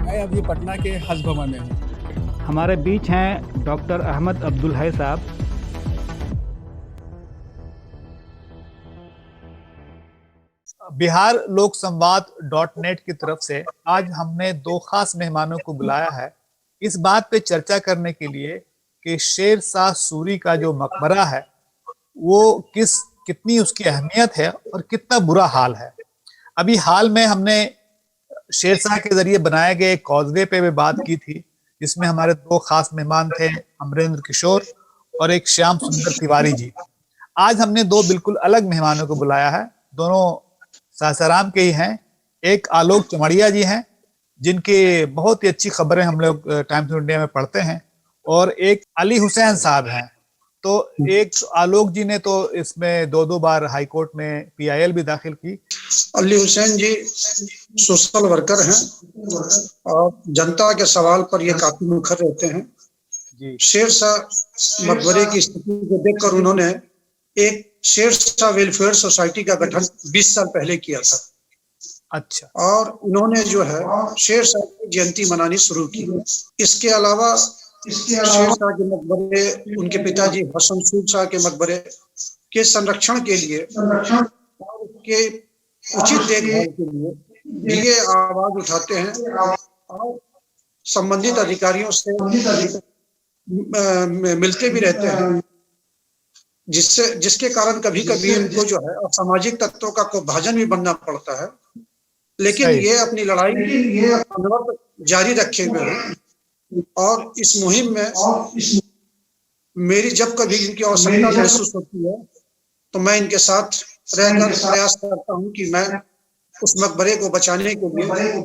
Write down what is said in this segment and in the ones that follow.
मैं अभी पटना के हज भवन में हूँ। हमारे बीच हैं डॉक्टर अहमद अब्दुल है साहब। बिहार लोक संवाद .net की तरफ से आज हमने दो खास मेहमानों को बुलाया है इस बात पे चर्चा करने के लिए कि शेर शाह सूरी का जो मकबरा है वो कितनी उसकी अहमियत है और कितना बुरा हाल है। अभी हाल में हमने शेरशाह के जरिए बनाए गए कॉजवे पे भी बात की थी, जिसमें हमारे दो खास मेहमान थे, अमरेंद्र किशोर और एक श्याम सुंदर तिवारी जी। आज हमने दो बिल्कुल अलग मेहमानों को बुलाया है, दोनों सासाराम के ही हैं। एक आलोक चमड़िया जी हैं, जिनकी बहुत ही अच्छी खबरें हम लोग टाइम्स ऑफ इंडिया में पढ़ते हैं, और एक अली हुसैन साहब हैं। तो एक आलोक जी ने तो इसमें दो बार हाई कोर्ट में PIL भी दाखिल की। अली हुसैन जी सोशल वर्कर हैं और जनता के सवाल पर ये काफी मुखर रहते हैं। शेरशाह मकबरे की स्थिति को देखकर उन्होंने एक शेरशाह वेलफेयर सोसाइटी का गठन 20 साल पहले किया था। अच्छा। और उन्होंने जो है शेरशाह की जयंती मनानी शुरू की। इसके अलावा शेरशाह के मकबरे, उनके पिताजी हसन सूर शाह के मकबरे के संरक्षण के लिए और उसके उचित देखभाल के लिए ये आवाज उठाते हैं और संबंधित अधिकारियों से मिलते भी रहते हैं, जिसके कारण कभी कभी इनको जो है असामाजिक तत्वों का भाजन भी बनना पड़ता है। लेकिन ये अपनी लड़ाई जारी रखे हुए हैं और इस मुहिम में मेरी जब कभी इनकी आवश्यकता महसूस होती है तो मैं इनके साथ रहकर प्रयास करता हूं कि मैं उस मकबरे को बचाने के लिए,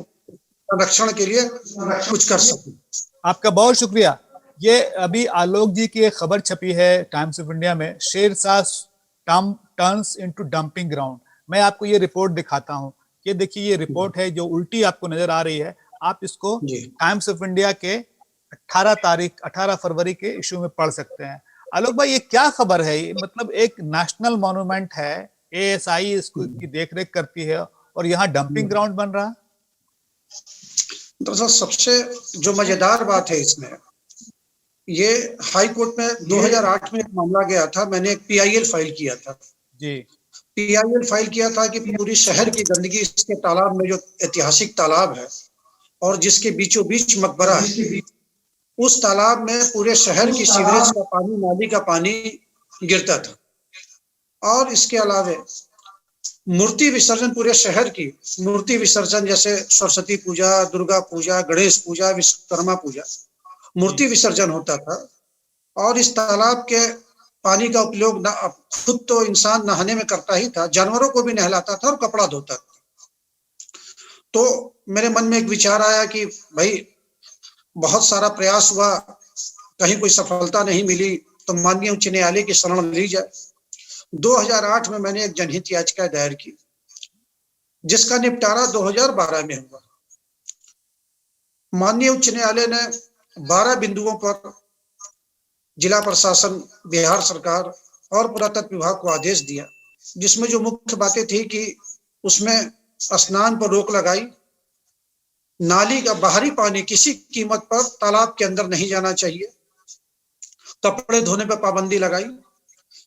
संरक्षण के लिए कुछ कर सकूं। आपका बहुत शुक्रिया। ये अभी आलोक जी की एक खबर छपी है टाइम्स ऑफ इंडिया में, Shershah turns into dumping ground. मैं आपको ये रिपोर्ट दिखाता हूँ। ये देखिए, ये रिपोर्ट है जो उल्टी आपको नजर आ रही है। आप इसको टाइम्स ऑफ इंडिया के 18 फरवरी के इशू में पढ़ सकते हैं। आलोक भाई, ये क्या खबर है? ये मतलब एक नेशनल मॉन्यूमेंट है, ASI इसको की देखरेख करती है और यहाँ डंपिंग ग्राउंड बन रहा है। दरअसल सबसे जो मजेदार बात है इसमें, ये हाई कोर्ट में 2008 में एक मामला गया था। मैंने एक PIL फाइल किया था जी। PIL फाइल किया था कि पूरी शहर की गंदगी इसके तालाब में, जो ऐतिहासिक तालाब है और जिसके बीचों बीच मकबरा है, उस तालाब में पूरे शहर की सीवरेज का पानी, नाली का पानी गिरता था। और इसके अलावा मूर्ति विसर्जन, पूरे शहर की मूर्ति विसर्जन, जैसे सरस्वती पूजा, दुर्गा पूजा, गणेश पूजा, विश्वकर्मा पूजा, मूर्ति विसर्जन होता था। और इस तालाब के पानी का उपयोग खुद तो इंसान नहाने में करता ही था, जानवरों को भी नहलाता था और कपड़ा धोता था। तो मेरे मन में एक विचार आया कि भाई, बहुत सारा प्रयास हुआ, कहीं कोई सफलता नहीं मिली, तो माननीय उच्च न्यायालय की शरण ली जाए। 2008 में मैंने एक जनहित याचिका दायर की, जिसका निपटारा 2012 में हुआ। माननीय उच्च न्यायालय ने 12 बिंदुओं पर जिला प्रशासन, बिहार सरकार और पुरातत्व विभाग को आदेश दिया, जिसमें जो मुख्य बातें थी कि उसमें स्नान पर रोक लगाई, नाली का बाहरी पानी किसी कीमत पर तालाब के अंदर नहीं जाना चाहिए, कपड़े धोने पर पाबंदी लगाई।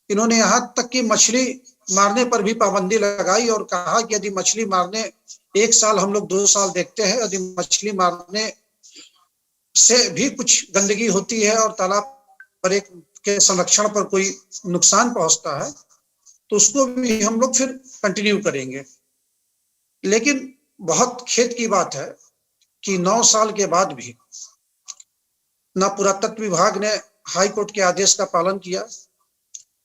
इन्होंने यहाँ तक कि मछली मारने पर भी पाबंदी लगाई और कहा कि यदि मछली मारने 1 साल हम लोग 2 साल देखते हैं, यदि मछली मारने से भी कुछ गंदगी होती है और तालाब पर एक के संरक्षण पर कोई नुकसान पहुंचता है, तो उसको भी हम लोग फिर कंटिन्यू करेंगे। लेकिन बहुत खेद की बात है कि 9 साल के बाद भी न पुरातत्व विभाग ने हाई कोर्ट के आदेश का पालन किया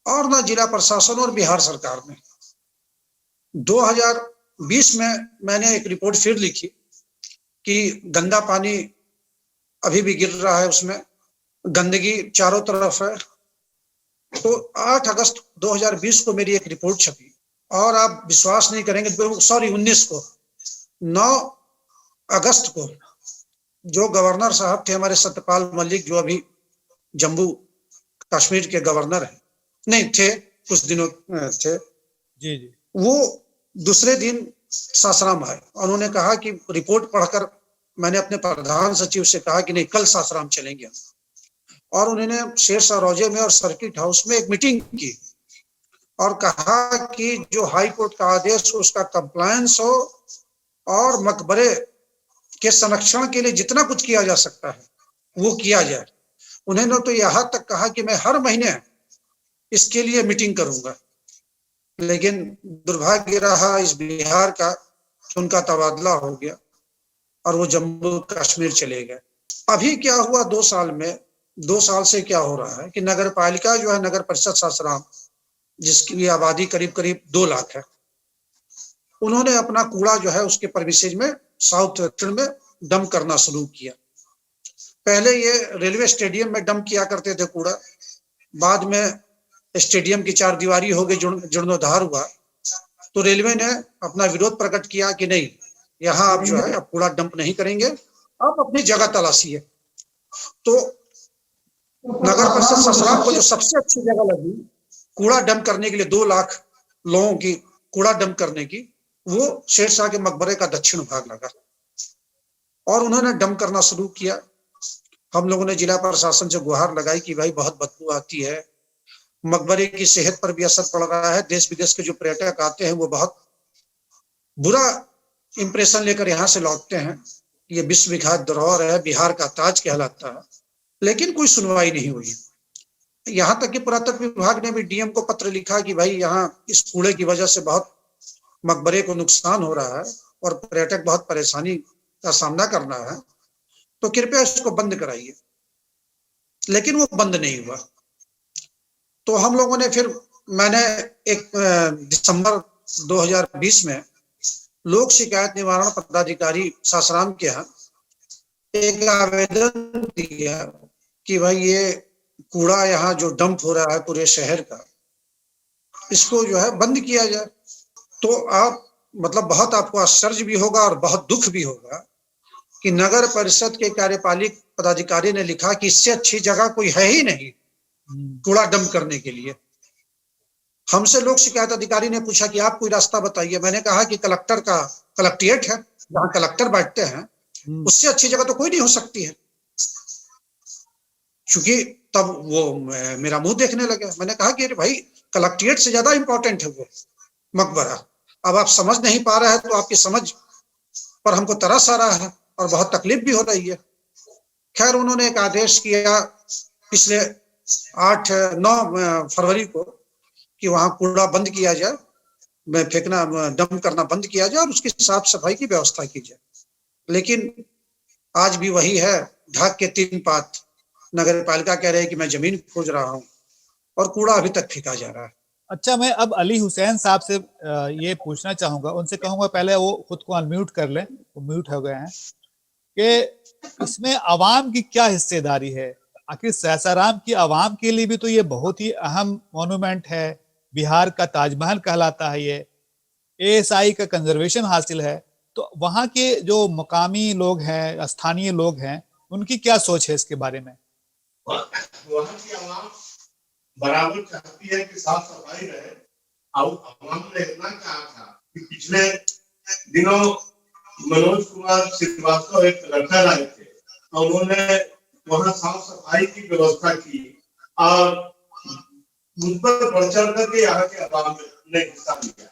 और न जिला प्रशासन और बिहार सरकार ने। 2020 में मैंने एक रिपोर्ट फिर लिखी कि गंदा पानी अभी भी गिर रहा है, उसमें गंदगी चारों तरफ है। तो 8 अगस्त 2020 को मेरी एक रिपोर्ट छपी और आप विश्वास नहीं करेंगे, 19 को 9 अगस्त को जो गवर्नर साहब थे हमारे, सत्यपाल मलिक, जो अभी जम्मू कश्मीर के गवर्नर हैं, नहीं थे, कुछ दिनों थे जी, वो दूसरे दिन सासाराम आए। उन्होंने कहा कि रिपोर्ट पढ़कर मैंने अपने प्रधान सचिव से कहा कि नहीं, कल सासाराम चलेंगे, और उन्होंने शेरशाह रोजे में और सर्किट हाउस में एक मीटिंग की और कहा कि जो हाई कोर्ट का आदेश हो उसका कंप्लायंस हो और मकबरे के संरक्षण के लिए जितना कुछ किया जा सकता है वो किया जाए। उन्होंने तो यहाँ तक कहा कि मैं हर महीने इसके लिए मीटिंग करूंगा, लेकिन दुर्भाग्य रहा इस बिहार का कि उनका तबादला हो गया और वो जम्मू कश्मीर चले गए। अभी क्या हुआ 2 साल में, 2 साल से क्या हो रहा है कि नगर पालिका जो है, नगर परिषद सासाराम, जिसकी आबादी करीब करीब 2 लाख है, उन्होंने अपना कूड़ा जो है उसके परमिसेज में साउथ दक्षिण में डंप करना शुरू किया। पहले ये रेलवे स्टेडियम में डंप किया करते थे कूड़ा, बाद में स्टेडियम की 4 दीवारी हो गई, जीर्णोद्धार हुआ, तो रेलवे ने अपना विरोध प्रकट किया कि नहीं, यहाँ आप जो है अब कूड़ा डंप नहीं करेंगे, आप अपनी जगह तलाशिए। तो नगर परिषद सासाराम को जो सबसे अच्छी जगह लगी कूड़ा डंप करने के लिए, 2 लाख लोगों की कूड़ा डंप करने की, वो शेरशाह के मकबरे का दक्षिण भाग लगा और उन्होंने डंप करना शुरू किया। हम लोगों ने जिला प्रशासन से गुहार लगाई कि भाई बहुत बदबू आती है, मकबरे की सेहत पर भी असर पड़ रहा है, देश विदेश के जो पर्यटक आते हैं वो बहुत बुरा इंप्रेशन लेकर यहाँ से लौटते हैं। ये विश्व विख्यात धरोहर है, बिहार का ताज कहलाता है, लेकिन कोई सुनवाई नहीं हुई। यहाँ तक कि पुरातत्व विभाग ने भी डीएम को पत्र लिखा कि भाई यहाँ इस कूड़े की वजह से बहुत मकबरे को नुकसान हो रहा है और पर्यटक बहुत परेशानी का सामना करना है, तो कृपया इसको बंद कराइए। लेकिन वो बंद नहीं हुआ। तो हम लोगों ने फिर, मैंने एक दिसंबर 2020 में लोक शिकायत निवारण पदाधिकारी सासाराम के यहाँ एक आवेदन दिया कि भाई ये कूड़ा यहाँ जो डंप हो रहा है पूरे शहर का, इसको जो है बंद किया जाए। तो आप मतलब बहुत आपको आश्चर्य भी होगा और बहुत दुख भी होगा कि नगर परिषद के कार्यपालिक पदाधिकारी ने लिखा कि इससे अच्छी जगह कोई है ही नहीं कूड़ा डंप करने के लिए। हमसे लोक शिकायत अधिकारी ने पूछा कि आप कोई रास्ता बताइए। मैंने कहा कि कलेक्टर का कलेक्ट्रेट है, जहाँ कलेक्टर बैठते हैं, उससे अच्छी जगह तो कोई नहीं हो सकती है। क्योंकि तब वो मेरा मुंह देखने लगे। मैंने कहा कि भाई कलेक्ट्रेट से ज्यादा इंपॉर्टेंट है वो मकबरा। अब आप समझ नहीं पा रहे हैं तो आपकी समझ पर हमको तरस आ रहा है और बहुत तकलीफ भी हो रही है। खैर, उन्होंने एक आदेश किया पिछले 8-9 फरवरी को कि वहां कूड़ा बंद किया जाए, फेंकना डंप करना बंद किया जाए और उसकी साफ सफाई की व्यवस्था की जाए। लेकिन आज भी वही है, ढाक के 3 पात। नगर पालिका कह रहे हैं कि मैं जमीन खोज रहा हूं और कूड़ा अभी तक फेंका जा रहा है। अच्छा, मैं अब अली हुसैन साहब से ये पूछना चाहूंगा, उनसे कहूंगा पहले वो खुद को अनम्यूट कर लें, वो म्यूट हो गए हैं, कि इसमें आवाम की क्या हिस्सेदारी है। आखिर सासाराम की आवाम के लिए भी तो ये बहुत ही अहम मॉन्यूमेंट है, बिहार का ताजमहल कहलाता है, ये एएसआई का कंजर्वेशन हासिल है। तो वहाँ के जो मकामी लोग हैं, स्थानीय लोग हैं, उनकी क्या सोच है इसके बारे में? वहाँ की आवाम बराबर चाहती है कि साफ सफाई रहे। और आवाम ने इतना कहा था कि पिछले दिनों मनोज कुमार श्रीवास्तव एक कलेक्टर आए थे और उन्होंने वहाँ साफ सफाई की व्यवस्था की और उस पर बढ़ चढ़ करके यहाँ के आवाम ने हिस्सा लिया।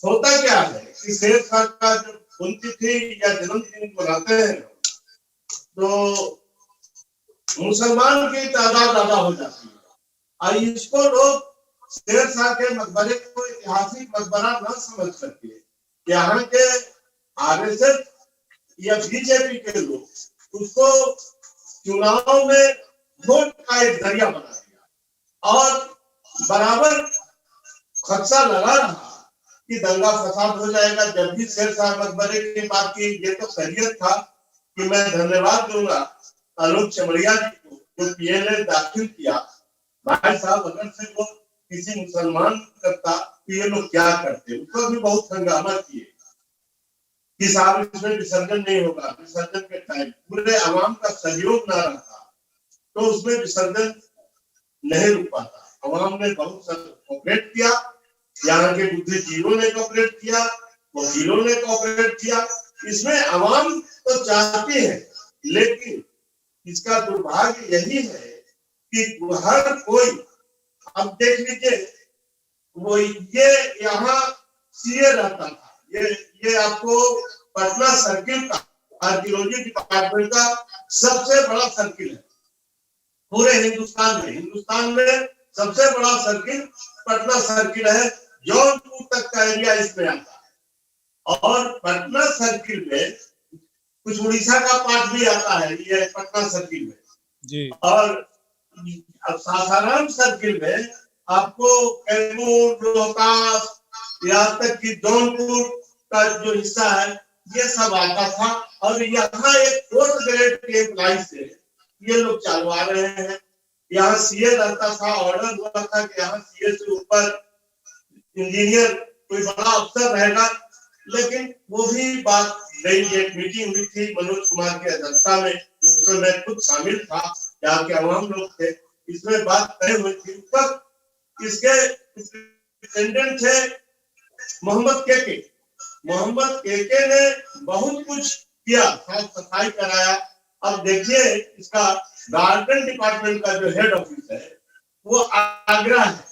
होता क्या है कि शेरशाह का जब पुण्यतिथि या जन्मदिन मनाते हैं तो मुसलमान की तादाद ज्यादा हो जाती है और इसको लोग शेरशाह के मकबरे को ऐतिहासिक मकबरा न समझ करके यहाँ के आरएसएस या बीजेपी के लोग उसको चुनाव में वोट का एक जरिया बना दिया और बराबर खदशा लगा रहा कि दंगा फसाद हो जाएगा। जब भी शेरशाह मकबरे की बात की, ये तो खैरियत था कि मैं धन्यवाद दूंगा आलोक चमड़िया जी को जो पीएलए दाखिल किया। भाई साहब, अगर से वो किसी मुसलमान करता तो ये लोग क्या करते, उसको भी बहुत हंगामा किए कि साहब इसमें विसर्जन नहीं होगा। विसर्जन के टाइम पूरे आवाम का सहयोग ना रहा तो उसमें विसर्जन नहीं रुक पाता। आवाम ने बहुत कोऑपरेट किया, यहाँ के बुद्धिजीवियों ने कोऑपरेट किया, वकीलों ने कोऑपरेट किया इसमें आवाम तो चाहती है, लेकिन इसका दुर्भाग्य यही है कि हर कोई, अब देख लीजिए, वो ये यहाँ सीए रहता था, ये आपको पटना सर्किल का आर्कियोलॉजी डिपार्टमेंट का सबसे बड़ा सर्किल है पूरे हिंदुस्तान में सबसे बड़ा सर्किल पटना सर्किल है। जौनपुर तक का एरिया इसमें आता है और पटना सर्किल में कुछ उड़ीसा का पार्ट भी आता है ये पटना सर्किल में जी। और अब सासाराम सर्किल में आपको कैमूर, रोहतास, यहाँ तक कि जौनपुर का जो हिस्सा है ये सब आता था। और यहाँ एक 4th ग्रेड के एम्प्लॉय से ये लोग चलवा रहे हैं। यहाँ सीए रहता था, ऑर्डर हुआ था कि यहाँ सीए से ऊपर इंजीनियर कोई बड़ा अफसर रहेगा, लेकिन वो भी बात नहीं। एक मीटिंग हुई थी मनोज कुमार की अध्यक्षता में, उसमें मैं खुद शामिल था, यहाँ के आवाम लोग थे, इसमें बात तय हुई थी। तब इसके प्रेसिडेंट थे मोहम्मद केके ने बहुत कुछ किया, साफ सफाई कराया। अब देखिए इसका गार्डन डिपार्टमेंट का जो हेड ऑफिस है वो आगरा है,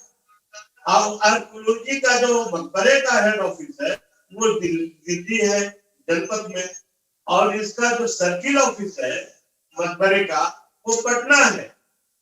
और आर्कियोलॉजी का जो मकबरे का हेड ऑफिस है वो दिल्ली है जनपद में, और इसका जो सर्किल ऑफिस है मकबरे का वो पटना है,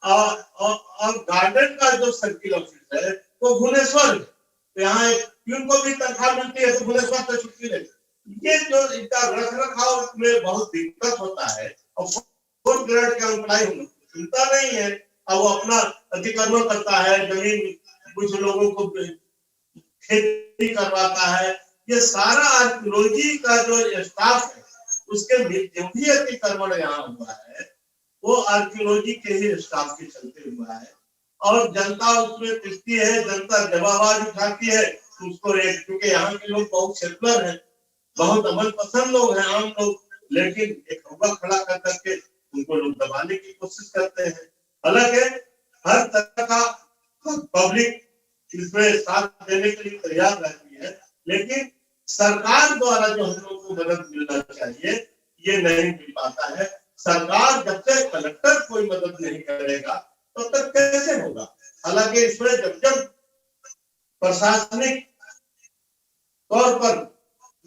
और गार्डन का जो सर्किल ऑफिस है वो भुवनेश्वर है। तो यहाँ एक प्यून को भी तनख्वाह मिलती है तो भुवनेश्वर से छुट्टी लेती। ये जो इनका रख रखाव में बहुत दिक्कत होता है, और 4th ग्रेड का एम्प्लॉय चिंता नहीं है, और वो अपना अतिक्रमण करता है, जमीन कुछ लोगों को खेती करवाता है। ये सारा आर्कियोलॉजी का जो स्टाफ है उसके जो भी अतिक्रमण यहाँ हुआ है वो आर्कियोलॉजी के ही स्टाफ के चलते हुआ है, और जनता उसमें पिसती है, जनता जब आवाज उठाती है उसको एक, क्योंकि यहाँ के लोग बहुत सेकुलर हैं, बहुत अमल पसंद लोग हैं, आम लोग, लेकिन एक हवा खड़ा कर करके उनको लोग दबाने की कोशिश करते हैं। हालांकि हर तरह का पब्लिक इसमें साथ देने के लिए तैयार रहती है, लेकिन सरकार द्वारा जो हम लोग को मदद मिलना चाहिए ये नहीं मिल पाता है। सरकार जब तक कलेक्टर कोई मदद नहीं करेगा तब तक कैसे होगा। हालांकि इसमें जब प्रशासनिक तौर पर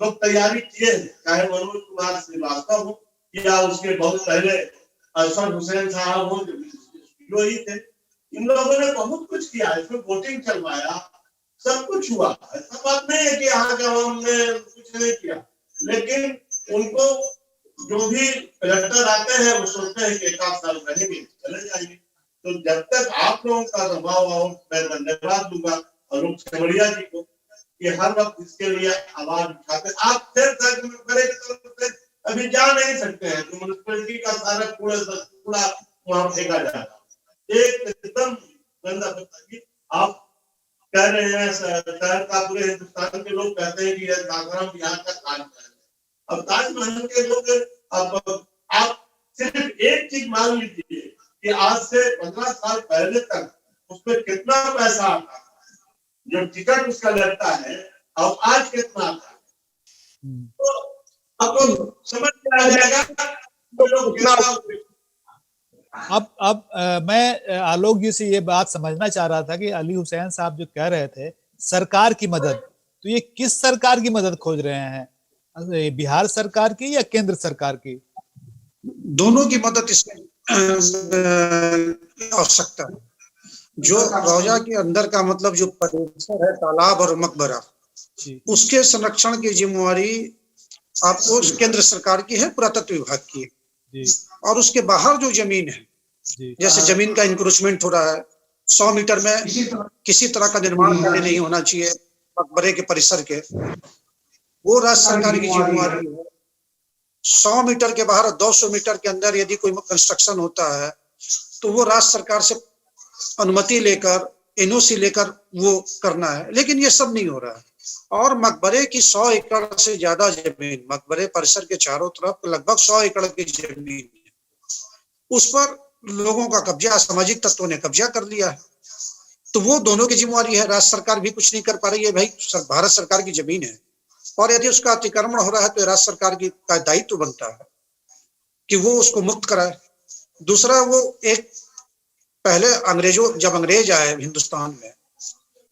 लोग तैयारी किए, चाहे मनोज कुमार श्रीवास्तव हो या उसके बहुत पहले अशरफ हुसैन साहब हो जो ही थे, इन लोगों ने बहुत कुछ किया, इसमें वोटिंग चलवाया, सब कुछ हुआ। ऐसा बात नहीं है कि यहाँ के आवाम ने कुछ नहीं किया, लेकिन उनको जो भी कलेक्टर आते हैं वो सोचते हैं कि 1 आध साल रहेंगे चले जाएंगे। तो जब तक आप लोगों का दबाव, मैं धन्यवाद दूंगा अरुण छमड़िया जी को कि हर वक्त इसके लिए आवाज उठाते। आप फिर अभी जा नहीं सकते हैं तो म्यूनिसिपैलिटी का सारा कूड़ा वहां फेंका जाएगा, एकदम गंदा। आप कह रहे हैं शहर का, पूरे हिंदुस्तान के लोग कहते हैं कि यह सासाराम बिहार का ताजमहल है। अब ताजमहल के लोग आप सिर्फ एक चीज मान लीजिए कि आज से 15 साल पहले तक उसमें कितना पैसा आता है, जो टिकट उसका लगता है, और आज कितना आता है, तो अब समझ में आ जाएगा तो लोग कितना। अब मैं आलोक जी से ये बात समझना चाह रहा था कि अली हुसैन साहब जो कह रहे थे सरकार की मदद, तो ये किस सरकार की मदद खोज रहे हैं, बिहार सरकार की या केंद्र सरकार की? दोनों की मदद इसमें आवश्यकता है। जो रौजा के अंदर का मतलब जो परिसर है, तालाब और मकबरा, उसके संरक्षण की जिम्मेवारी आपको केंद्र सरकार की है, पुरातत्व विभाग की है। और उसके बाहर जो जमीन है, जैसे जमीन का इंक्रोचमेंट हो रहा है, 100 मीटर में किसी तरह का निर्माण कार्य नहीं होना चाहिए मकबरे के परिसर के, वो राज्य सरकार की जिम्मेवारी है। 100 मीटर के बाहर 200 मीटर के अंदर यदि कोई कंस्ट्रक्शन होता है तो वो राज्य सरकार से अनुमति लेकर, एनओसी लेकर वो करना है, लेकिन ये सब नहीं हो रहा है। और मकबरे की 100 एकड़ से ज्यादा जमीन, मकबरे परिसर के चारों तरफ लगभग 100 एकड़ की जमीन है, उस पर लोगों का कब्जा, सामाजिक तत्वों ने कब्जा कर लिया है। तो वो दोनों की जिम्मेवारी है, राज्य सरकार भी कुछ नहीं कर पा रही है। भाई भारत सरकार की जमीन है, और यदि उसका अतिक्रमण हो रहा है तो राज्य सरकार का दायित्व बनता है कि वो उसको मुक्त कराए। दूसरा, वो एक पहले जब अंग्रेज आए हिंदुस्तान में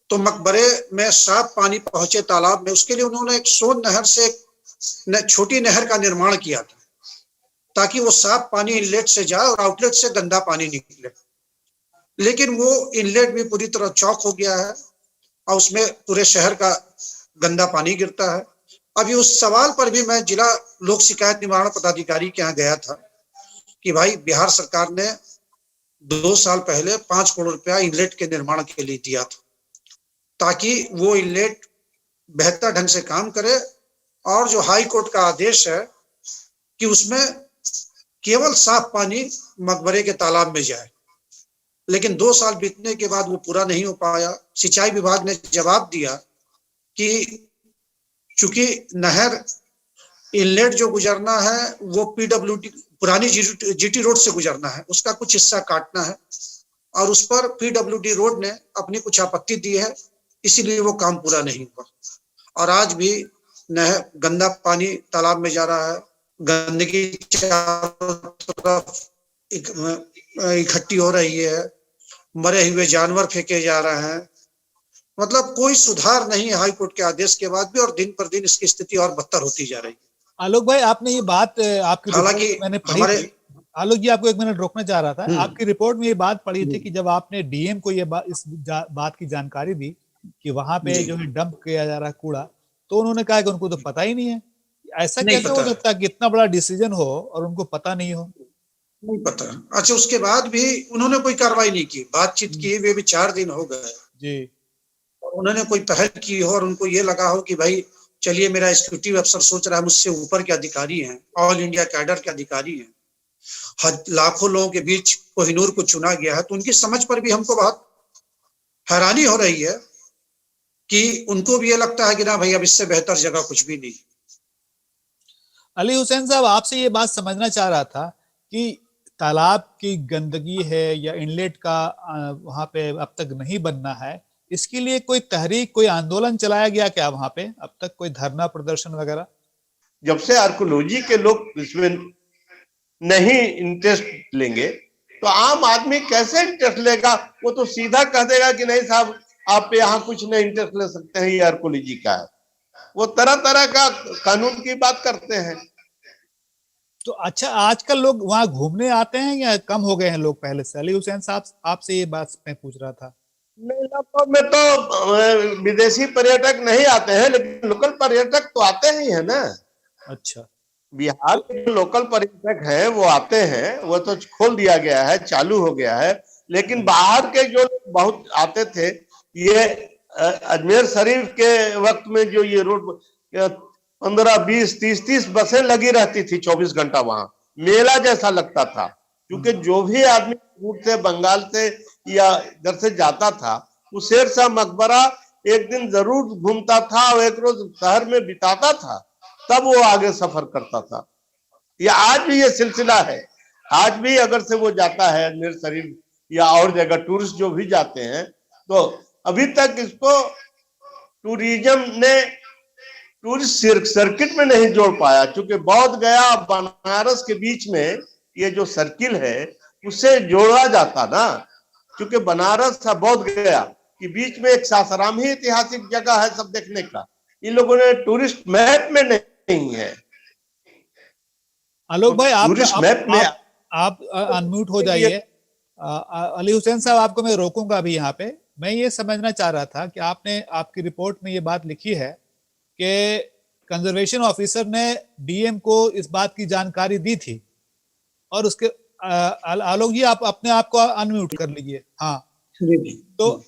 तो मकबरे में साफ पानी पहुंचे तालाब में, उसके लिए उन्होंने एक सोन नहर से एक छोटी नहर का निर्माण किया था ताकि वो साफ पानी इनलेट से जाए और आउटलेट से गंदा पानी निकले। लेकिन वो इनलेट भी पूरी तरह चौक हो गया है और उसमें पूरे शहर का गंदा पानी गिरता है। अभी उस सवाल पर भी मैं जिला लोक शिकायत निवारण पदाधिकारी के यहाँ गया था कि भाई बिहार सरकार ने 2 साल पहले 5 करोड़ रुपया इनलेट के निर्माण के लिए दिया था ताकि वो इनलेट बेहतर ढंग से काम करे, और जो हाई कोर्ट का आदेश है कि उसमें केवल साफ पानी मकबरे के तालाब में जाए, लेकिन 2 साल बीतने के बाद वो पूरा नहीं हो पाया। सिंचाई विभाग ने जवाब दिया कि चूंकि नहर इनलेट जो गुजरना है वो पीडब्ल्यूडी पुरानी जीटी रोड से गुजरना है, उसका कुछ हिस्सा काटना है और उस पर पीडब्ल्यूडी रोड ने अपनी कुछ आपत्ति दी है, इसीलिए वो काम पूरा नहीं हुआ। और आज भी नहर गंदा पानी तालाब में जा रहा है, गंदगी चारों तरफ इकट्ठी हो रही है, मरे हुए जानवर फेंके जा रहे हैं। मतलब कोई सुधार नहीं है हाई कोर्ट के आदेश के बाद भी, और दिन पर दिन इसकी स्थिति और बदतर होती जा रही है। आलोक भाई, आपने ये बात आपकी हालांकि मैंने पढ़ी थी। आलोक जी, आपको 1 मिनट रोकना चाह रहा था। आपकी रिपोर्ट में ये बात पढ़ी थी कि जब आपने डीएम को ये इस बात की जानकारी दी कि वहां पे जो है डंप किया जा रहा है कूड़ा, तो उन्होंने कहा कि उनको तो पता ही नहीं है। ऐसा कैसे हो सकता है कि इतना बड़ा डिसीजन हो और उनको पता नहीं हो? नहीं पता। अच्छा, उसके बाद भी उन्होंने कोई कार्रवाई नहीं की, बातचीत की वे भी 4 दिन हो गए जी। उन्होंने कोई पहल की हो और उनको ये लगा हो कि भाई चलिए मेरा एग्जीक्यूटिव अफसर सोच रहा है, मुझसे ऊपर के अधिकारी हैं, ऑल इंडिया कैडर के अधिकारी हैं, लाखों लोगों के बीच कोहिनूर को चुना गया है, तो उनकी समझ पर भी हमको बहुत हैरानी हो रही है कि उनको भी ये लगता है कि ना भाई अब इससे बेहतर जगह कुछ भी नहीं। अली हुसैन साहब, आपसे ये बात समझना चाह रहा था कि तालाब की गंदगी है या इनलेट का वहां पे अब तक नहीं बनना है, इसके लिए कोई तहरीक, कोई आंदोलन चलाया गया क्या वहां पे अब तक, कोई धरना प्रदर्शन वगैरह? जब से आर्कोलॉजी के लोग इसमें नहीं इंटरेस्ट लेंगे तो आम आदमी कैसे इंटरेस्ट लेगा? वो तो सीधा कह देगा कि नहीं साहब आप यहाँ कुछ नहीं इंटरेस्ट ले सकते हैं, ये आर्कोलॉजी का है। वो तरह तरह का कानून की बात करते हैं। तो अच्छा, आजकल लोग वहां घूमने आते हैं या कम हो गए हैं लोग पहले से? अली हुसैन साहब, आपसे ये बात मैं पूछ रहा था। मेलापुर में तो विदेशी पर्यटक नहीं आते हैं, लेकिन लोकल पर्यटक तो आते ही है ना। अच्छा, बिहार के लोकल पर्यटक हैं वो आते हैं, वो तो खोल दिया गया है, चालू हो गया है। लेकिन बाहर के जो बहुत आते थे, ये अजमेर शरीफ के वक्त में जो ये रोड 15, 20, 30 बसें लगी रहती थी 24 घंटा, वहां मेला जैसा लगता था। क्योंकि जो भी आदमी दूर से, बंगाल से या इधर से जाता था, वो शेरशाह मकबरा एक दिन जरूर घूमता था और एक रोज शहर में बिताता था, तब वो आगे सफर करता था। ये आज भी ये सिलसिला है। आज भी अगर से वो जाता है अजमेर शरीफ या और जगह, टूरिस्ट जो भी जाते हैं, तो अभी तक इसको टूरिज्म ने टूरिस्ट सर्किट में नहीं जोड़ पाया। क्योंकि बौद्ध गया बनारस के बीच में ये जो सर्किल है उससे जोड़ा जाता ना, क्योंकि बनारस था बौद्ध गया के बीच में एक सासाराम ही ऐतिहासिक जगह है सब देखने का। इन लोगों ने टूरिस्ट मैप में नहीं है। आलोक भाई, आप में अनम्यूट हो जाइए। अली हुसैन साहब, आपको मैं रोकूंगा अभी यहाँ पे। मैं ये समझना चाह रहा था कि आपने आपकी रिपोर्ट में ये बात लिखी है कि कंजर्वेशन ऑफिसर ने डीएम को इस बात की जानकारी दी थी, और उसके आलोक जी, आप अपने आप को अनम्यूट कर लीजिए। हाँ, तो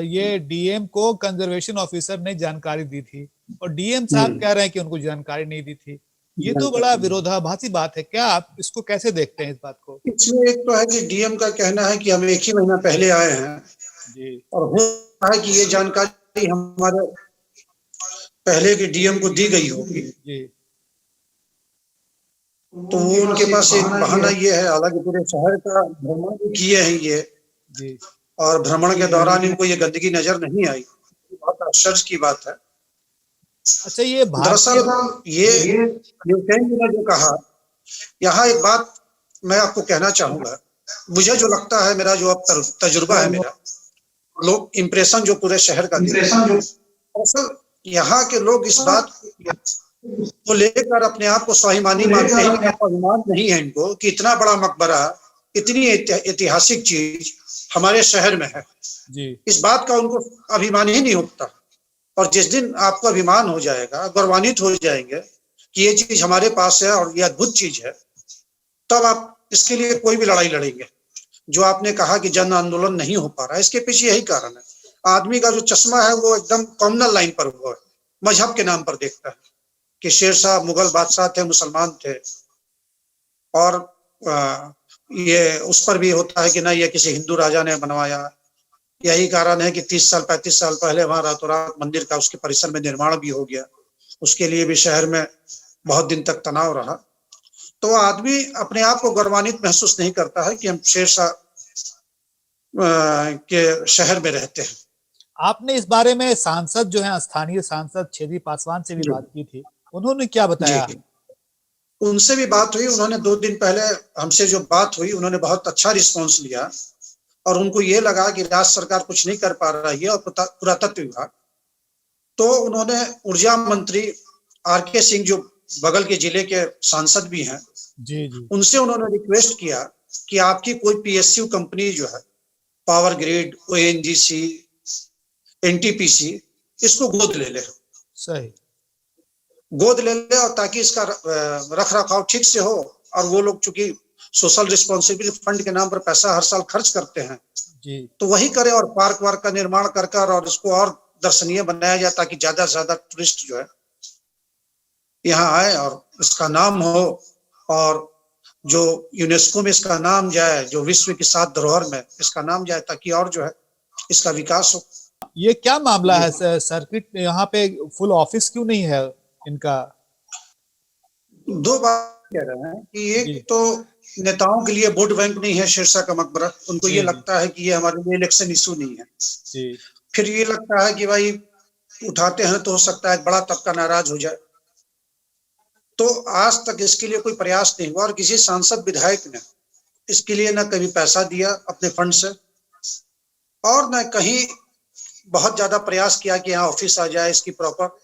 ये डीएम को कंजर्वेशन ऑफिसर ने जानकारी दी थी और डीएम साहब कह रहे हैं कि उनको जानकारी नहीं दी थी। ये तो बड़ा विरोधाभासी बात है। क्या आप इसको कैसे देखते हैं इस बात को? इसमें एक तो है कि डीएम का कहना है कि हम 1 ही महीना पहले आए हैं जी, और हो सकता है कि ये जानकारी हमारे पहले के डीएम को दी गई होगी जी, तो वो उनके पास एक बहाना ये है। हालांकि पूरे शहर का भ्रमण किए हैं ये जी, और भ्रमण के दौरान इनको ये गंदगी नजर नहीं आई, बहुत आश्चर्य की बात है। अच्छा, ये दरअसल ये यूक्रेन ने जो कहा, यहाँ एक बात मैं आपको कहना चाहूंगा। मुझे जो लगता है, मेरा जो अब तजुर्बा है, मेरा लोग इम्प्रेशन जो पूरे शहर का दरअसल यहाँ के लोग इस बात को लेकर अपने आप को स्वाभिमानी मानते हैं, स्वाभिमान नहीं है इनको कि इतना बड़ा मकबरा, इतनी ऐतिहासिक चीज हमारे शहर में है जी। इस बात का उनको अभिमान ही नहीं होता। और जिस दिन आपको अभिमान हो जाएगा, गौरवान्वित हो जाएंगे कि ये चीज हमारे पास है और ये अद्भुत चीज है, तब आप इसके लिए कोई भी लड़ाई लड़ेंगे। जो आपने कहा कि जन आंदोलन नहीं हो पा रहा है, इसके पीछे यही कारण है। आदमी का जो चश्मा है वो एकदम कॉम्युनल लाइन पर हुआ है, मजहब के नाम पर देखता है कि शेरशाह मुगल बादशाह थे, मुसलमान थे, और ये उस पर भी होता है कि ना ये किसी हिंदू राजा ने बनवाया। यही कारण है कि 30 साल 35 साल पहले वहां रातों रात मंदिर का उसके परिसर में निर्माण भी हो गया। उसके लिए भी शहर में बहुत दिन तक तनाव रहा। तो आदमी अपने आप को गौरवान्वित महसूस नहीं करता है कि हम शेरशाह के शहर में रहते हैं। आपने इस बारे में सांसद जो है, स्थानीय सांसद छेदी पासवान से भी बात की थी, उन्होंने क्या बताया? उनसे भी बात हुई। उन्होंने 2 दिन पहले हमसे जो बात हुई, उन्होंने बहुत अच्छा रिस्पॉन्स लिया और उनको ये लगा कि राज्य सरकार कुछ नहीं कर पा रही है और पुरातत्व विभाग। तो उन्होंने ऊर्जा मंत्री आर.के. सिंह, जो बगल के जिले के सांसद भी हैं, जी जी, उनसे उन्होंने रिक्वेस्ट किया कि आपकी कोई पीएसयू कंपनी जो है, पावर ग्रिड, ओएनजीसी, एनटीपीसी, इसको गोद ले ले। सही, गोद ले ले, और ताकि इसका रख रखाव ठीक से हो। और वो लोग चूंकि सोशल रिस्पॉन्सिबिलिटी फंड के नाम पर पैसा हर साल खर्च करते हैं जी, तो वही करे और पार्क वार्क का निर्माण कर कर और इसको और दर्शनीय बनाया जाए, ताकि ज्यादा से ज्यादा टूरिस्ट जो है यहाँ आए और इसका नाम हो, और जो यूनेस्को में इसका नाम जाए, जो विश्व की 7 धरोहर में इसका नाम जाए, ताकि और जो है इसका विकास हो। ये क्या मामला है सर्किट? यहाँ पे फुल ऑफिस क्यों नहीं है इनका? 2 बात कह रहे हैं कि एक तो नेताओं के लिए वोट बैंक नहीं है शेरशाह का मकबरा। उनको ये लगता है कि ये हमारे लिए इलेक्शन इशू नहीं है। जी। फिर ये लगता है कि भाई उठाते हैं तो हो सकता है बड़ा तबका नाराज हो जाए। तो आज तक इसके लिए कोई प्रयास नहीं हुआ और किसी सांसद विधायक ने इसके लिए न कभी पैसा दिया अपने फंड से, और न कहीं बहुत ज्यादा प्रयास किया कि यहाँ ऑफिस आ जाए, इसकी प्रॉपर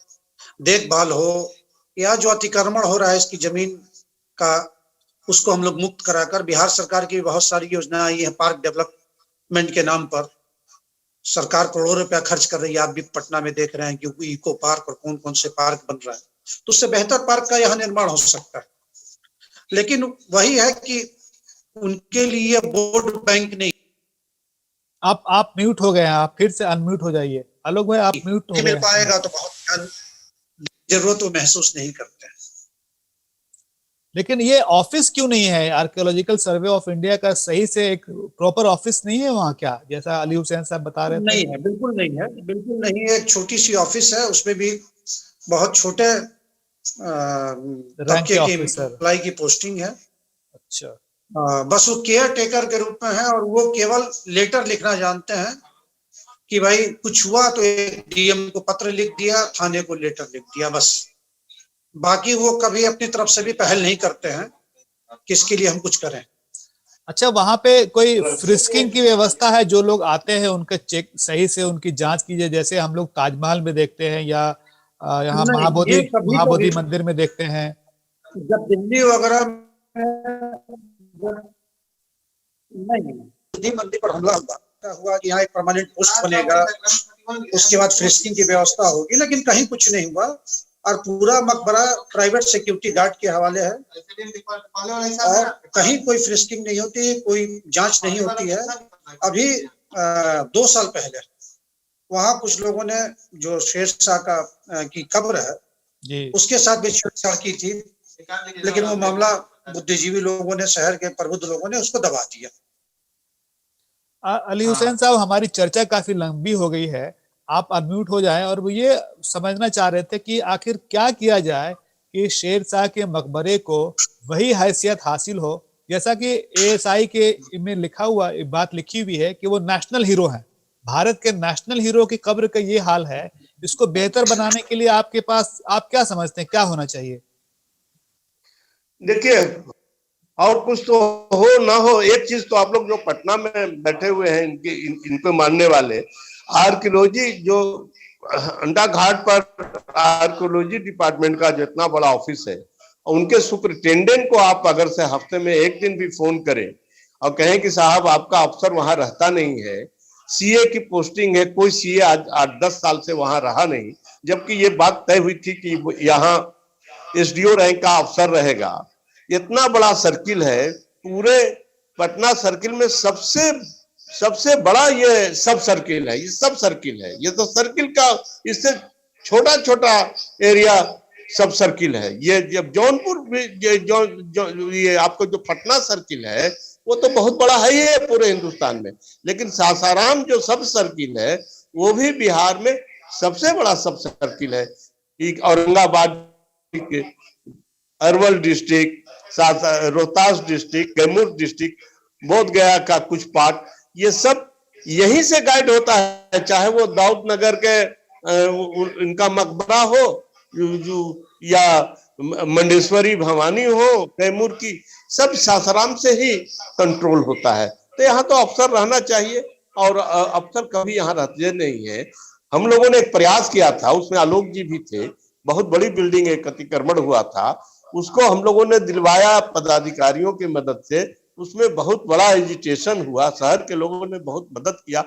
देखभाल हो, या जो अतिक्रमण हो रहा है इसकी जमीन का, उसको हम लोग मुक्त कराकर। बिहार सरकार की भी बहुत सारी योजनाएं आई है पार्क डेवलपमेंट के नाम पर। सरकार करोड़ों रुपया खर्च कर रही है। आप भी पटना में देख रहे हैं कि इको पार्क और कौन कौन से पार्क बन रहा है। तो उससे बेहतर पार्क का यहाँ निर्माण हो सकता है। लेकिन वही है कि उनके लिए वोट बैंक नहीं। आप म्यूट हो गए हैं, आप फिर से अनम्यूट हो जाइए। आलोक भाई, आप म्यूट हो गए। मिल पाएगा तो बहुत जरूरत वो महसूस नहीं करते हैं। लेकिन ये ऑफिस क्यों नहीं है? आर्कियोलॉजिकल सर्वे ऑफ इंडिया का सही से एक प्रॉपर ऑफिस नहीं है वहाँ क्या, जैसा अली हुसैन साहब बता रहे थे? नहीं है, बिल्कुल नहीं है, बिल्कुल नहीं है। एक छोटी सी ऑफिस है, उसमें भी बहुत छोटे तबके की एम्प्लॉय की पोस्टिंग है। अच्छा, बस वो केयर टेकर के रूप में है, और वो केवल लेटर लिखना जानते हैं कि भाई कुछ हुआ तो एक डीएम को पत्र लिख दिया, थाने को लेटर लिख दिया, बस। बाकी वो कभी अपनी तरफ से भी पहल नहीं करते हैं कि इसके लिए हम कुछ करें। अच्छा, वहां पे कोई फ्रिस्किंग की व्यवस्था है? जो लोग आते हैं उनके चेक सही से उनकी जांच कीजिए, जैसे हम लोग ताजमहल में देखते हैं या यहाँ महाबोधि मंदिर में देखते हैं। जब दिल्ली वगैरह नहीं, दिल्ली मंदिर पर हमला हुआ कि यहाँ एक परमानेंट पोस्ट बनेगा, उसके बाद फ्रिस्किंग की व्यवस्था होगी, लेकिन कहीं कुछ नहीं हुआ। और पूरा मकबरा प्राइवेट सिक्योरिटी गार्ड के हवाले है, और कहीं कोई फ्रिस्किंग नहीं होती, कोई जांच नहीं होती है। अभी 2 साल पहले वहां कुछ लोगों ने, जो शेरशाह का की कब्र है जी, उसके साथ भी छेड़छाड़ की थी, लेकिन वो मामला बुद्धिजीवी लोगों ने, शहर के प्रबुद्ध लोगों ने उसको दबा दिया। अली हुसैन साहब, हमारी चर्चा काफी लंबी हो गई है, आप अनम्यूट हो जाएं। और वो ये समझना चाह रहे थे कि आखिर क्या किया जाए कि शेरशाह के मकबरे को वही हैसियत हासिल हो, जैसा कि एएसआई के में लिखा हुआ बात लिखी हुई है कि वो नेशनल हीरो है। भारत के नेशनल हीरो की कब्र का ये हाल है इसको बेहतर बनाने के लिए आपके पास आप क्या समझते हैं क्या होना चाहिए? देखिए, और कुछ तो हो ना हो, एक चीज तो आप लोग जो पटना में बैठे हुए हैं इनको मानने वाले, आर्कियोलॉजी जो अंडा घाट पर आर्कियोलॉजी डिपार्टमेंट का जितना बड़ा ऑफिस है, उनके सुपरिटेंडेंट को आप अगर से हफ्ते में एक दिन भी फोन करें और कहें कि साहब आपका अफसर वहां रहता नहीं है, सीए की पोस्टिंग है, कोई सीए आज 8-10 साल से वहां रहा नहीं, जबकि ये बात तय हुई थी कि यहाँ एसडीओ रैंक का अफसर रहेगा। इतना बड़ा सर्किल है, पूरे पटना सर्किल में सबसे सबसे बड़ा ये सब सर्किल है, ये सब सर्किल है, ये तो सर्किल का इससे छोटा छोटा एरिया सब सर्किल है। ये जब जौनपुर जो ये आपको जो पटना सर्किल है वो तो बहुत बड़ा है ही पूरे हिंदुस्तान में, लेकिन सासाराम जो सब सर्किल है वो भी बिहार में सबसे बड़ा सब सर्किल है। Aurangabad, Arwal district, Rohtas district, Kaimur district, बोध गया का कुछ पार्ट, ये सब यहीं से गाइड होता है। चाहे वो दाऊद नगर के इनका मकबरा हो या मंडेश्वरी भवानी हो, कैमूर की, सब सासाराम से ही कंट्रोल होता है। तो यहाँ तो अफसर रहना चाहिए, और अफसर कभी यहाँ रहते नहीं है। हम लोगों ने एक प्रयास किया था, उसमें आलोक जी भी थे, बहुत बड़ी बिल्डिंग एक अतिक्रमण हुआ था, उसको हम लोगों ने दिलवाया पदाधिकारियों की मदद से। उसमें बहुत बड़ा एजिटेशन हुआ, शहर के लोगों ने बहुत मदद किया,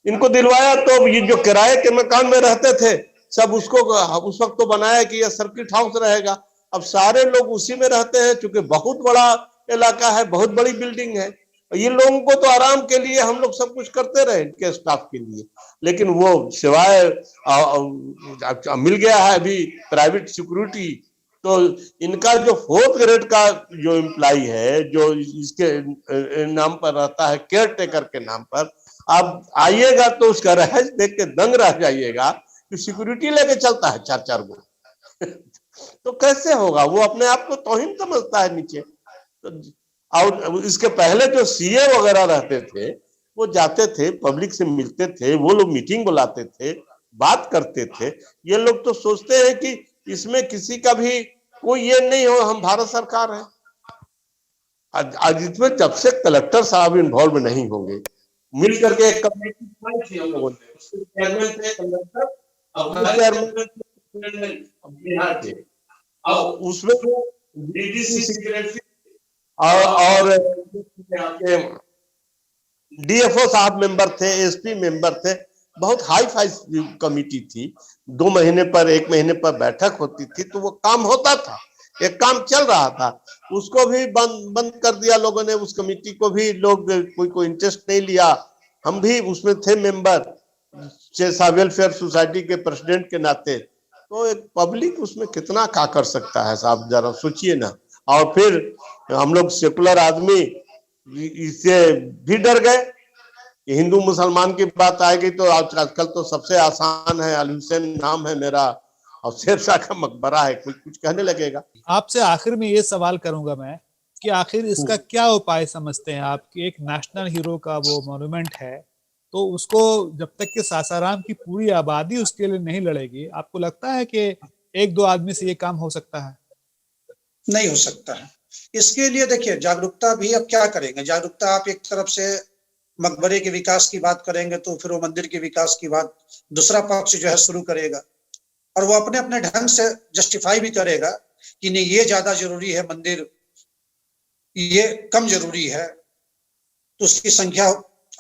इनको दिलवाया। तो ये जो किराए के मकान में रहते थे सब उसको उस वक्त तो बनाया कि यह सर्किट हाउस रहेगा। अब सारे लोग उसी में रहते हैं, क्योंकि बहुत बड़ा इलाका है, बहुत बड़ी बिल्डिंग है। ये लोगों को तो आराम के लिए हम लोग सब कुछ करते रहे इनके स्टाफ के लिए, लेकिन वो सिवाय मिल गया है अभी प्राइवेट सिक्योरिटी। तो इनका जो 4th ग्रेड का जो एम्प्लाई है, जो इसके नाम पर रहता है, केयर टेकर के नाम पर, आप आइएगा तो उसका रहस्य देख के दंग रह जाइएगा कि सिक्योरिटी लेके चलता है 4-4 गो। तो कैसे होगा? वो अपने आप को तौहीन समझता है नीचे। तो और इसके पहले जो सीए वगैरह रहते थे वो जाते थे, पब्लिक से मिलते थे, वो लोग मीटिंग बुलाते थे, बात करते थे। ये लोग तो सोचते हैं कि इसमें किसी का भी कोई ये नहीं हो, हम भारत सरकार है। आज इसमें जब से कलेक्टर साहब इन्वॉल्व नहीं होंगे, मिल करके एक कमेटी बनाई थी हम लोगों ने, उसके चेयरमैन थे कलेक्टर, बिहार थे, और उसमें डीडीसी सेक्रेटरी और डीएफओ साहब मेंबर थे, एसपी मेंबर थे। बहुत हाई फाई कमेटी थी, 2 महीने पर 1 महीने पर बैठक होती थी, तो वो काम होता था, एक काम चल रहा था। उसको भी बंद कर दिया लोगों ने, उस कमेटी को भी लोग कोई इंटरेस्ट नहीं लिया। हम भी उसमें थे मेंबर, चेसा वेलफेयर सोसाइटी के प्रेसिडेंट के नाते। तो एक पब्लिक उसमें कितना क्या कर सकता है साहब, जरा सोचिए ना। और फिर हम लोग सेकुलर आदमी इससे भी डर गए। हिंदू मुसलमान की बात आएगी तो आजकल तो सबसे आसान है, अली हुसैन नाम है मेरा और शेरशाह का मकबरा है, कोई कुछ कहने लगेगा। आपसे आखिर में ये सवाल करूंगा मैं कि आखिर इसका क्या उपाय समझते हैं आप कि एक नेशनल हीरो का वो मॉन्यूमेंट है, तो उसको जब तक कि सासाराम की पूरी आबादी उसके लिए नहीं लड़ेगी, आपको लगता है कि 1-2 आदमी से ये काम हो सकता है? नहीं हो सकता है। इसके लिए देखिए जागरूकता भी अब क्या करेंगे, जागरूकता आप एक तरफ से मकबरे के विकास की बात करेंगे तो फिर वो मंदिर के विकास की बात दूसरा पक्ष जो है शुरू करेगा, और वो अपने अपने ढंग से जस्टिफाई भी करेगा कि नहीं ये ज्यादा जरूरी है मंदिर, ये कम जरूरी है। तो उसकी संख्या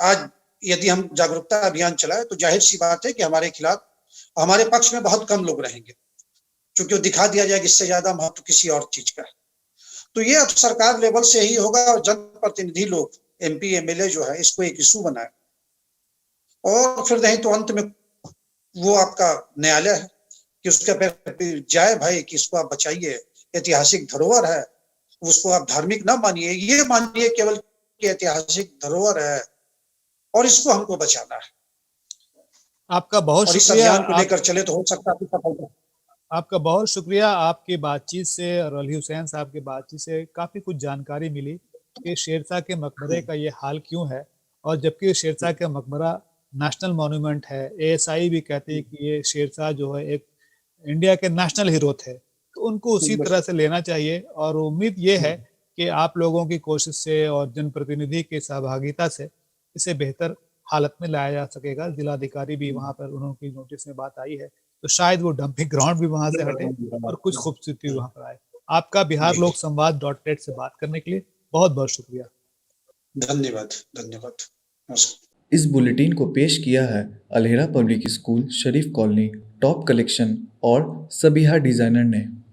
आज यदि हम जागरूकता अभियान चलाए तो जाहिर सी बात है कि हमारे खिलाफ, हमारे पक्ष में बहुत कम लोग रहेंगे, क्योंकि वो दिखा दिया जाएगा इससे ज्यादा महत्व किसी और चीज का है। तो ये अब सरकार लेवल से ही होगा, और जनप्रतिनिधि लोग एमपी एमएलए जो है इसको एक इशू बनाए, और फिर नहीं तो अंत में वो आपका न्यायालय है कि उसके पे जाए भाई कि इसको आप बचाइए, ऐतिहासिक धरोहर है, उसको आप धार्मिक ना मानिए, ये मानिए केवल कि ऐतिहासिक धरोहर है और इसको हमको बचाना है। आपका बहुत और इस शुक्रिया, अभियान को लेकर चले तो हो सकता है सफलता। आपका बहुत शुक्रिया। आपकी बातचीत से और अली हुसैन साहब की बातचीत से काफी कुछ जानकारी मिली कि शेरशाह के मकबरे का ये हाल क्यों है, और जबकि शेरशाह का मकबरा नेशनल मॉन्यूमेंट है। एएसआई भी कहते हैं कि ये शेरशाह जो है एक इंडिया के नेशनल हीरो थे, तो उनको उसी तरह से लेना चाहिए। और उम्मीद ये है कि आप लोगों की कोशिश से और जनप्रतिनिधि की सहभागिता से इसे बेहतर हालत में लाया जा सकेगा। जिलाधिकारी भी वहाँ पर उन्होंने नोटिस में बात आई है, तो शायद वो डंपिंग ग्राउंड भी वहाँ से हटे और कुछ खूबसूरती वहाँ पर आए। आपका बिहार लोक संवाद .net से बात करने के लिए बहुत बहुत शुक्रिया। धन्यवाद। धन्यवाद। नमस्कार। इस बुलेटिन को पेश किया है अल्हेरा पब्लिक स्कूल, शरीफ कॉलोनी, टॉप कलेक्शन और सबिहा डिजाइनर ने।